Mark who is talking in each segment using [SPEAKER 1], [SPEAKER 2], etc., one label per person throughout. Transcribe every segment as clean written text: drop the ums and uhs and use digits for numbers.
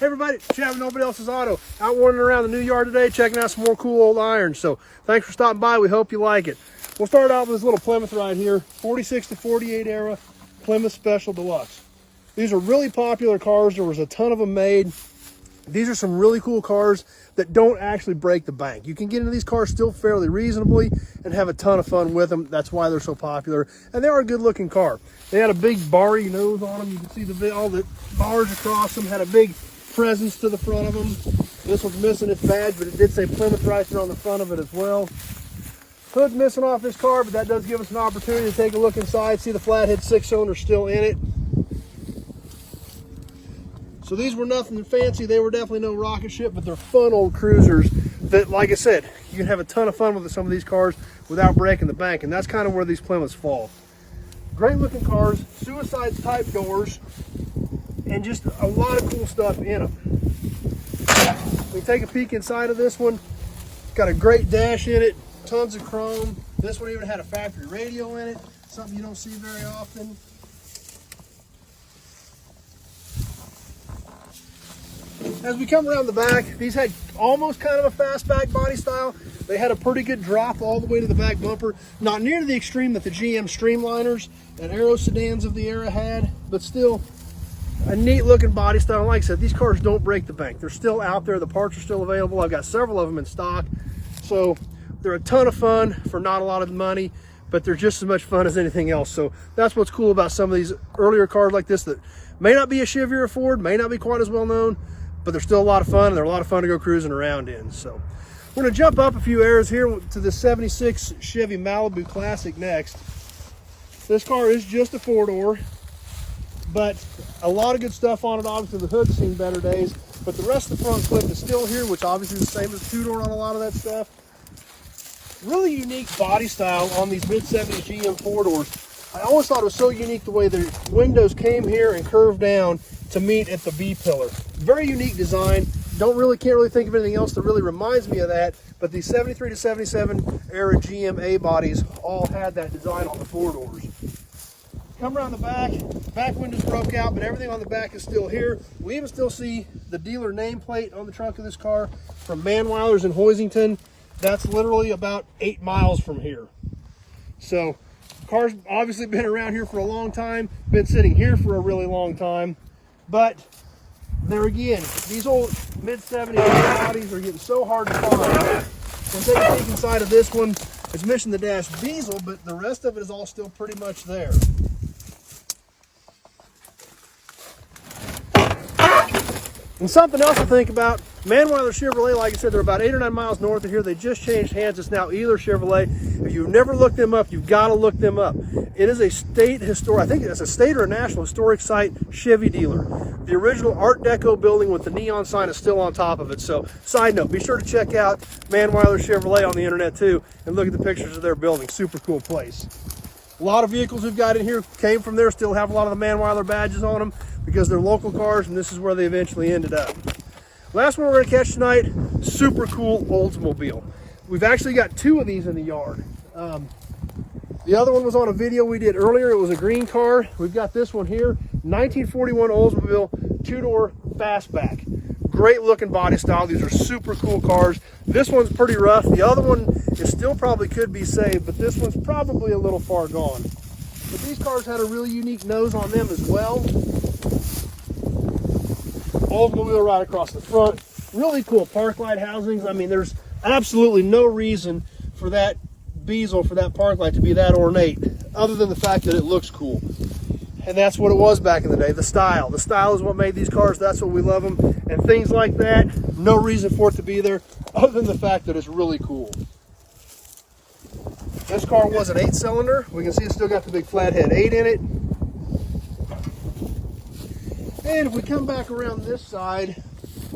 [SPEAKER 1] Hey everybody, Chevy, nobody else's auto. Out wandering around the new yard today, checking out some more cool old irons. So thanks for stopping by. We hope you like it. We'll start out with this little Plymouth right here, 46 to 48 era Plymouth Special Deluxe. These are really popular cars. There was a ton of them made. These are some really cool cars that don't actually break the bank. You can get into these cars still fairly reasonably and have a ton of fun with them. That's why they're so popular. And they are a good looking car. They had a big barry nose on them. You can see all the bars across them. Had a big presence to the front of them. This one's missing its badge, but it did say Plymouth right there on the front of it as well. Hood's missing off this car, but that does give us an opportunity to take a look inside, see the flathead 6-cylinder still in it. So these were nothing fancy. They were definitely no rocket ship, but they're fun old cruisers that, like I said, you can have a ton of fun with some of these cars without breaking the bank, and that's kind of where these Plymouths fall. Great looking cars, suicide type doors, and just a lot of cool stuff in them. We take a peek inside of this one. Got a great dash in it, tons of chrome. This one even had a factory radio in it, something you don't see very often. As we come around the back, these had almost kind of a fastback body style. They had a pretty good drop all the way to the back bumper. Not near to the extreme that the GM Streamliners and Aero sedans of the era had, but still a neat looking body style. Like I said, these cars don't break the bank. They're still out there. The parts are still available. I've got several of them in stock. So they're a ton of fun for not a lot of money, but they're just as much fun as anything else. So that's what's cool about some of these earlier cars like this that may not be a Chevy or a Ford, may not be quite as well known, but they're still a lot of fun, and they're a lot of fun to go cruising around in. So we're gonna jump up a few eras here to the 76 Chevy Malibu Classic next. This car is just a 4-door, but a lot of good stuff on it. Obviously the hood's seen better days, but the rest of the front clip is still here, which obviously is the same as a 2-door on a lot of that stuff. Really unique body style on these mid-70s GM 4-doors. I always thought it was so unique the way the windows came here and curved down to meet at the B pillar. Very unique design. Can't really think of anything else that really reminds me of that, but the 73 to 77 era GM A bodies all had that design on the 4-doors. Come around the back windows broke out, but everything on the back is still here. We even still see the dealer nameplate on the trunk of this car from Manweiler's in Hoisington. That's literally about 8 miles from here. So the car's obviously been around here for a long time, been sitting here for a really long time, but there again, these old mid-70s bodies are getting so hard to find. We'll take a peek inside of this one. It's missing the dash bezel, but the rest of it is all still pretty much there. And something else to think about, Manweiler Chevrolet, like I said, they're about 8 or 9 miles north of here. They just changed hands. It's now Ealer Chevrolet. If you've never looked them up, you've got to look them up. It is a state historic, I think it's a state or a national historic site Chevy dealer. The original Art Deco building with the neon sign is still on top of it. So, side note, be sure to check out Manweiler Chevrolet on the internet too and look at the pictures of their building. Super cool place. A lot of vehicles we've got in here came from there, still have a lot of the Manweiler badges on them because they're local cars, and this is where they eventually ended up. Last one we're going to catch tonight, super cool Oldsmobile. We've actually got 2 of these in the yard. The other one was on a video we did earlier. It was a green car. We've got this one here, 1941 Oldsmobile 2-door Fastback. Great looking body style. These are super cool cars. This one's pretty rough. The other one is still probably could be saved, but this one's probably a little far gone. But these cars had a really unique nose on them as well. Oldsmobile right across the front. Really cool park light housings. I mean, there's absolutely no reason for that bezel, for that park light to be that ornate, other than the fact that it looks cool. And that's what it was back in the day, the style. The style is what made these cars. That's what we love them. And things like that, no reason for it to be there, other than the fact that it's really cool. This car was an 8-cylinder. We can see it's still got the big flathead 8 in it. And if we come back around this side,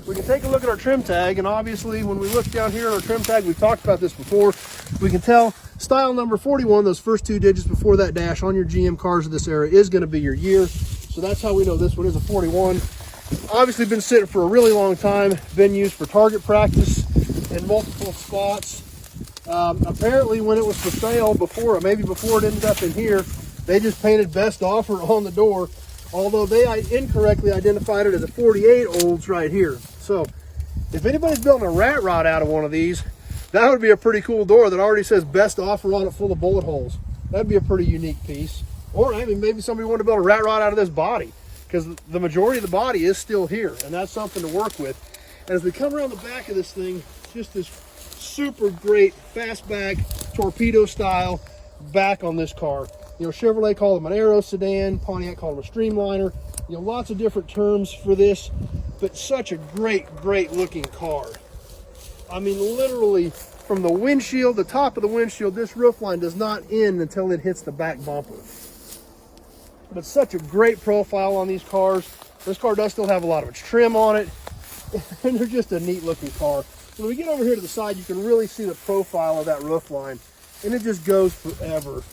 [SPEAKER 1] we can take a look at our trim tag. And obviously, when we look down here at our trim tag, we've talked about this before, we can tell style number 41, those first 2 digits before that dash on your GM cars of this era is going to be your year. So that's how we know this one is a 41. Obviously been sitting for a really long time, been used for target practice in multiple spots. Apparently when it was for sale before, maybe before it ended up in here, they just painted best offer on the door although they incorrectly identified it as a 48 Olds right here. So if anybody's building a rat rod out of one of these, that would be a pretty cool door that already says best offer on it, full of bullet holes. That'd be a pretty unique piece. Or I mean, maybe somebody wanted to build a rat rod out of this body, because the majority of the body is still here, and that's something to work with. And as we come around the back of this thing, just this super great fastback torpedo style back on this car. You know, Chevrolet called them an aero sedan, Pontiac called them a streamliner. You know, lots of different terms for this, but such a great looking car. I mean, literally from the windshield, the top of the windshield, this roof line does not end until it hits the back bumper. But such a great profile on these cars. This car does still have a lot of its trim on it, and they're just a neat looking car. When we get over here to the side, you can really see the profile of that roof line, and it just goes forever.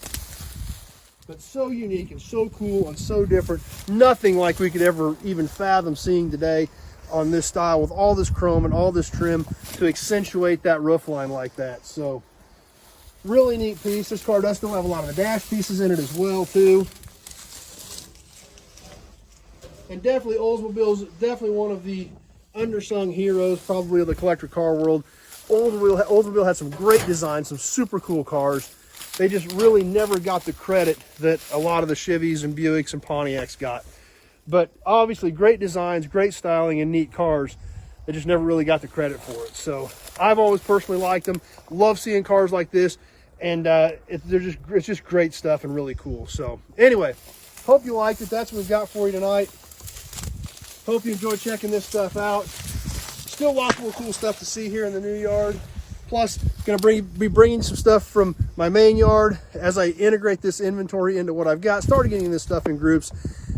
[SPEAKER 1] But so unique and so cool and so different. Nothing like we could ever even fathom seeing today on this style, with all this chrome and all this trim to accentuate that roof line like that. So really neat piece. This car does still have a lot of the dash pieces in it as well too. And definitely Oldsmobile is definitely one of the undersung heroes probably of the collector car world. Oldsmobile had some great designs, some super cool cars. They just really never got the credit that a lot of the Chevys and Buicks and Pontiacs got. But obviously great designs, great styling, and neat cars. They just never really got the credit for it. So I've always personally liked them. Love seeing cars like this, and it's just great stuff and really cool. So anyway, hope you liked it. That's what we've got for you tonight. Hope you enjoyed checking this stuff out. Still lots more cool stuff to see here in the new yard. Plus, going to be bringing some stuff from my main yard as I integrate this inventory into what I've got. Started getting this stuff in groups,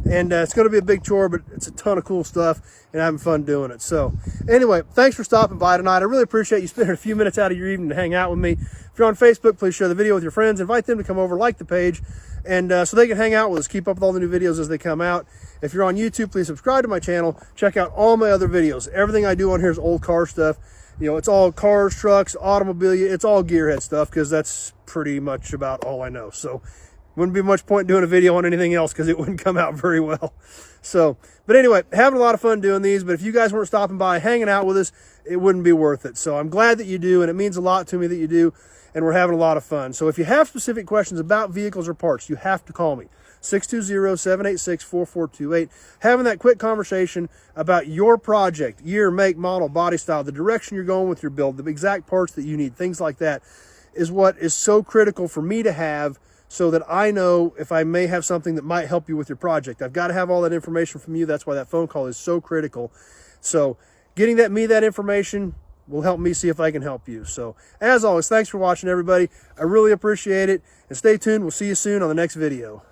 [SPEAKER 1] and it's going to be a big chore, but it's a ton of cool stuff, and having fun doing it. So anyway, thanks for stopping by tonight. I really appreciate you spending a few minutes out of your evening to hang out with me. If you're on Facebook, please share the video with your friends. Invite them to come over, like the page, and so they can hang out with us, keep up with all the new videos as they come out. If you're on YouTube, please subscribe to my channel. Check out all my other videos. Everything I do on here is old car stuff. You know, it's all cars, trucks, automobilia. It's all gearhead stuff, because that's pretty much about all I know. So wouldn't be much point doing a video on anything else, because it wouldn't come out very well. So, but anyway, having a lot of fun doing these. But if you guys weren't stopping by, hanging out with us, it wouldn't be worth it. So I'm glad that you do, and it means a lot to me that you do, and we're having a lot of fun. So if you have specific questions about vehicles or parts, you have to call me. 620-786-4428. Having that quick conversation about your project, year, make, model, body style, the direction you're going with your build, the exact parts that you need, things like that, is what is so critical for me to have, so that I know if I may have something that might help you with your project. I've got to have all that information from you. That's why that phone call is so critical. So getting that information will help me see if I can help you. So as always, thanks for watching, everybody. I really appreciate it. And stay tuned. We'll see you soon on the next video.